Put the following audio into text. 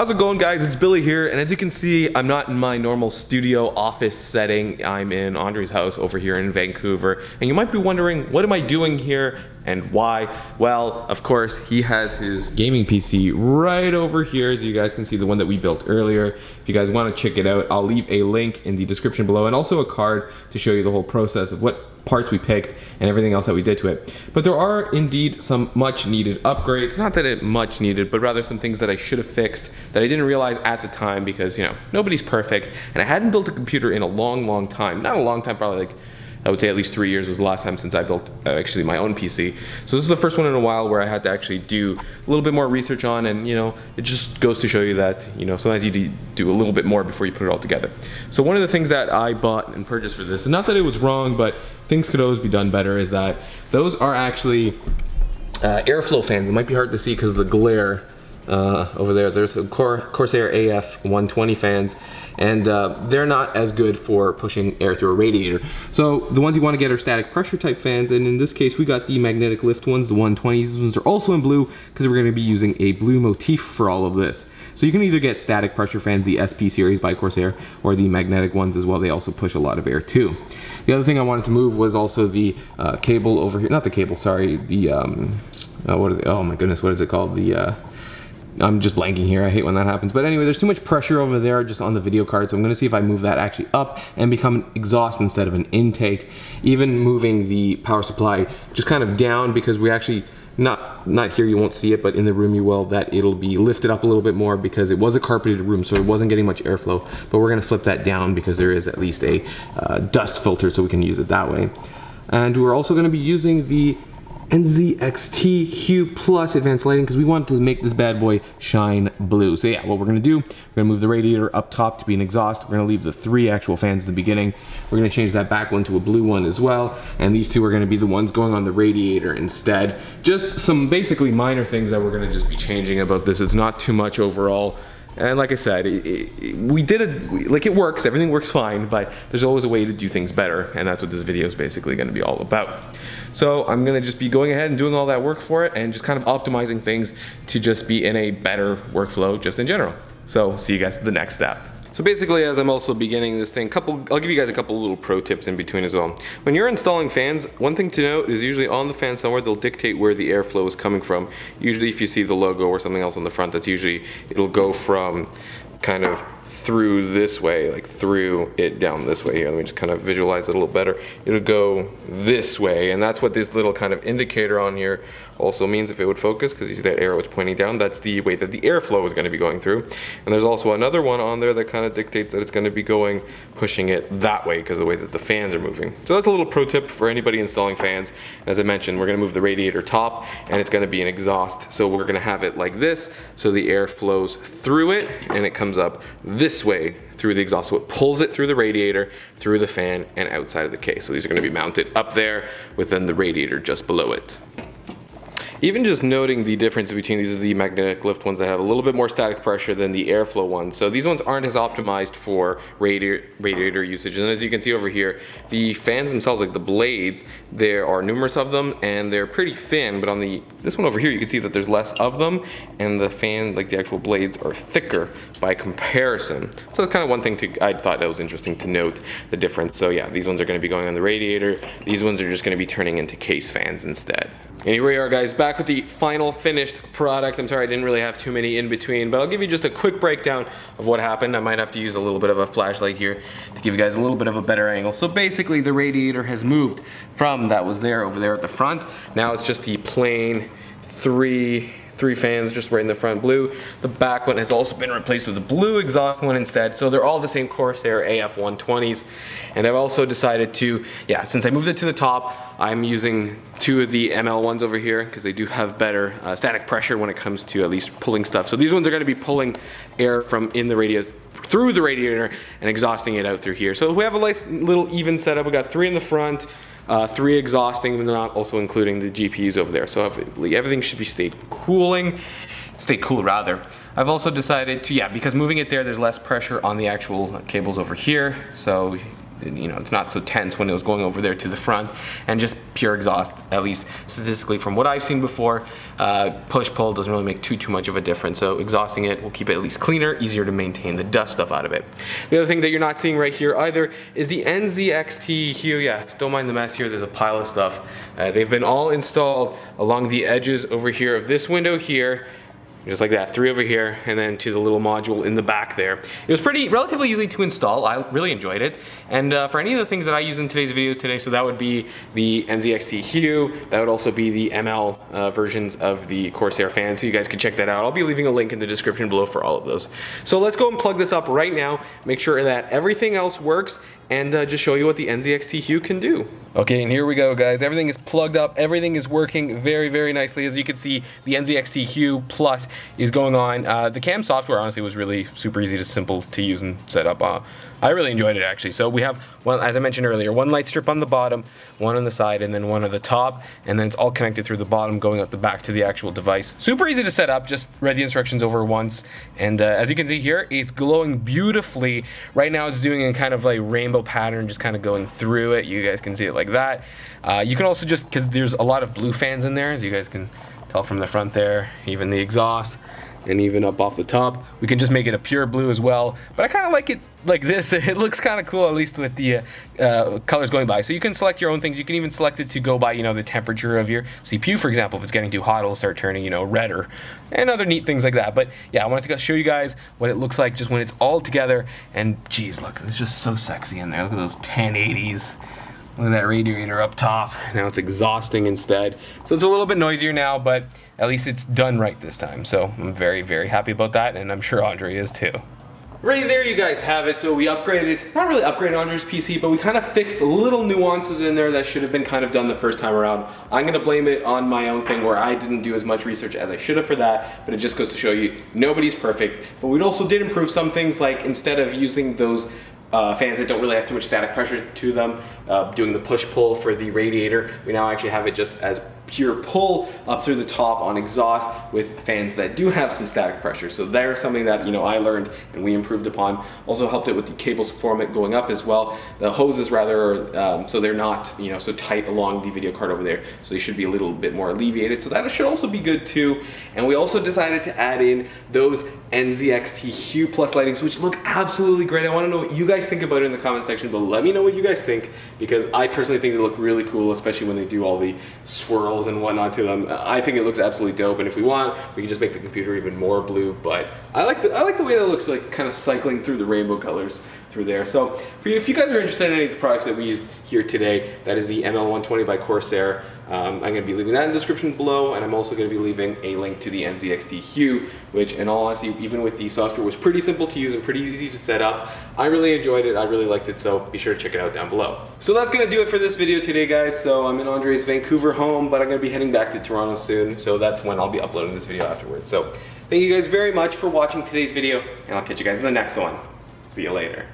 How's it going, guys? It's Billy here, and as you can see, I'm not in my normal studio office setting. I'm in Andre's house over here in Vancouver, and you might be wondering, what am I doing here and why? Well, of course, he has his gaming PC right over here, as you guys can see, the one that we built earlier. If you guys want to check it out, I'll leave a link in the description below, and also a card to show you the whole process of what parts we picked and everything else that we did to it. But there are indeed some much needed upgrades. Not that it much needed, but rather some things that I should have fixed that I didn't realize at the time because, you know, nobody's perfect. And I hadn't built a computer in a long time. Not a long time, probably like, I would say at least 3 years was the last time since I built actually my own PC. So this is the first one in a while where I had to actually do a little bit more research on, and you know, it just goes to show you that, you know, sometimes you do a little bit more before you put it all together. So one of the things that I bought and purchased for this, and not that it was wrong, but things could always be done better, is that those are actually airflow fans. It might be hard to see because of the glare over there. There's a Corsair AF 120 fans, and they're not as good for pushing air through a radiator. So the ones you want to get are static pressure type fans, and in this case we got the magnetic lift ones, the 120s. These ones are also in blue because we're going to be using a blue motif for all of this. So you can either get static pressure fans, the SP series by Corsair, or the magnetic ones as well. They also push a lot of air too. The other thing I wanted to move was also the cable over here. Not the cable, sorry. The oh my goodness, what is it called? The I'm just blanking here. I hate when that happens. But anyway, there's too much pressure over there just on the video card. So I'm going to see if I move that actually up and become an exhaust instead of an intake. Even moving the power supply just kind of down, because we actually, not here, you won't see it, but in the room you will, that it'll be lifted up a little bit more because it was a carpeted room, so it wasn't getting much airflow. But we're going to flip that down because there is at least a dust filter, so we can use it that way. And we're also going to be using the NZXT Hue Plus advanced lighting because we want to make this bad boy shine blue. So yeah, what we're gonna do, we're gonna move the radiator up top to be an exhaust. We're gonna leave the 3 actual fans at the beginning. We're gonna change that back one to a blue one as well. And these 2 are gonna be the ones going on the radiator instead. Just some basically minor things that we're gonna just be changing about this. It's not too much overall. And like I said, we did it, like it works, everything works fine, but there's always a way to do things better, and that's what this video is basically going to be all about. So I'm going to just be going ahead and doing all that work for it and just kind of optimizing things to just be in a better workflow just in general. So see you guys at the next step. So basically, as I'm also beginning this thing, I'll give you guys a couple little pro tips in between as well. When you're installing fans, one thing to note is usually on the fan somewhere, they'll dictate where the airflow is coming from. Usually if you see the logo or something else on the front, that's usually, it'll go from kind of through this way, like through it down this way here. Let me just kind of visualize it a little better. It'll go this way, and that's what this little kind of indicator on here also means, if it would focus, because you see that arrow is pointing down. That's the way that the airflow is going to be going through. And there's also another one on there that kind of dictates that it's going to be going, pushing it that way because of the way that the fans are moving. So that's a little pro tip for anybody installing fans. As I mentioned, we're going to move the radiator top, and it's going to be an exhaust. So we're going to have it like this, so the air flows through it, and it comes up this way through the exhaust. So it pulls it through the radiator, through the fan, and outside of the case. So these are going to be mounted up there within the radiator just below it. Even just noting the difference between these are the magnetic lift ones that have a little bit more static pressure than the airflow ones. So these ones aren't as optimized for radiator usage. And as you can see over here, the fans themselves, like the blades, there are numerous of them and they're pretty thin, but on this one over here, you can see that there's less of them, and the fan, like the actual blades, are thicker by comparison. So that's kind of one thing I thought that was interesting to note, the difference. So yeah, these ones are going to be going on the radiator. These ones are just going to be turning into case fans instead. Anyway, here we are, guys, back with the final finished product. I'm sorry I didn't really have too many in between, but I'll give you just a quick breakdown of what happened. I might have to use a little bit of a flashlight here to give you guys a little bit of a better angle. So basically the radiator has moved from that was there over there at the front. Now it's just the plain three fans just right in the front blue. The back one has also been replaced with a blue exhaust one instead. So they're all the same Corsair AF 120s. And I've also decided to, yeah, since I moved it to the top, I'm using 2 of the ML ones over here because they do have better static pressure when it comes to at least pulling stuff. So these ones are going to be pulling air from in the radiator through the radiator and exhausting it out through here. So we have a nice little even setup. We got 3 in the front, 3 exhausting, not also including the GPUs over there. So everything should be stay cool rather. I've also decided to, yeah, because moving it there, there's less pressure on the actual cables over here. So you know, it's not so tense when it was going over there to the front. And just pure exhaust, at least statistically from what I've seen before, push-pull doesn't really make too much of a difference. So exhausting it will keep it at least cleaner, easier to maintain the dust stuff out of it. The other thing that you're not seeing right here either is the NZXT Hue. Yeah, don't mind the mess here, there's a pile of stuff. They've been all installed along the edges over here of this window here, just like that, 3 over here, and then to the little module in the back there. It was relatively easy to install. I really enjoyed it. And for any of the things that I used in today's video today, so that would be the NZXT Hue, that would also be the ML versions of the Corsair fan, so you guys can check that out. I'll be leaving a link in the description below for all of those. So let's go and plug this up right now, make sure that everything else works, and just show you what the NZXT Hue can do. Okay, and here we go, guys. Everything is plugged up. Everything is working very nicely. As you can see, the NZXT Hue Plus is going on. The cam software, honestly, was really super easy, simple to use and set up. I really enjoyed it, actually. So we have, one, as I mentioned earlier, one light strip on the bottom, one on the side, and then one on the top. And then it's all connected through the bottom, going out the back to the actual device. Super easy to set up. Just read the instructions over once. And as you can see here, it's glowing beautifully. Right now, it's doing a kind of like rainbow pattern, just kind of going through it. You guys can see it like that. You can also just, because there's a lot of blue fans in there, as you guys can tell from the front there, even the exhaust, and even up off the top. We can just make it a pure blue as well, but I kind of like it like this. It looks kind of cool, at least with the colors going by. So you can select your own things. You can even select it to go by, you know, the temperature of your CPU, for example. If it's getting too hot, it'll start turning, you know, redder, and other neat things like that. But yeah, I wanted to show you guys what it looks like just when it's all together. And geez, look, it's just so sexy in there. Look at those 1080s. Look at that radiator up top. Now it's exhausting instead. So it's a little bit noisier now, but at least it's done right this time. So I'm very happy about that, and I'm sure Andre is too. Right there you guys have it. So we upgraded, not really upgraded Andre's PC, but we kind of fixed little nuances in there that should have been kind of done the first time around. I'm gonna blame it on my own thing where I didn't do as much research as I should have for that, but it just goes to show you nobody's perfect. But we also did improve some things, like instead of using those fans that don't really have too much static pressure to them, doing the push-pull for the radiator, we now actually have it just as pure pull up through the top on exhaust with fans that do have some static pressure. So there's something that, you know, I learned and we improved upon. Also helped it with the cables format going up as well. The hoses rather, so they're not, you know, so tight along the video card over there. So they should be a little bit more alleviated. So that should also be good too. And we also decided to add in those NZXT Hue Plus lightings, which look absolutely great. I want to know what you guys think about it in the comment section, but let me know what you guys think, because I personally think they look really cool, especially when they do all the swirls and whatnot to them. I think it looks absolutely dope, and if we want, we can just make the computer even more blue, but I like the way that looks, like kind of cycling through the rainbow colors through there. So if you guys are interested in any of the products that we used here today, that is the ML120 by Corsair. I'm going to be leaving that in the description below, and I'm also going to be leaving a link to the NZXT Hue, which in all honesty, even with the software, was pretty simple to use and pretty easy to set up. I really enjoyed it, I really liked it, so be sure to check it out down below. So that's going to do it for this video today, guys. So I'm in Andre's Vancouver home, but I'm going to be heading back to Toronto soon, so that's when I'll be uploading this video afterwards. So thank you guys very much for watching today's video, and I'll catch you guys in the next one. See you later.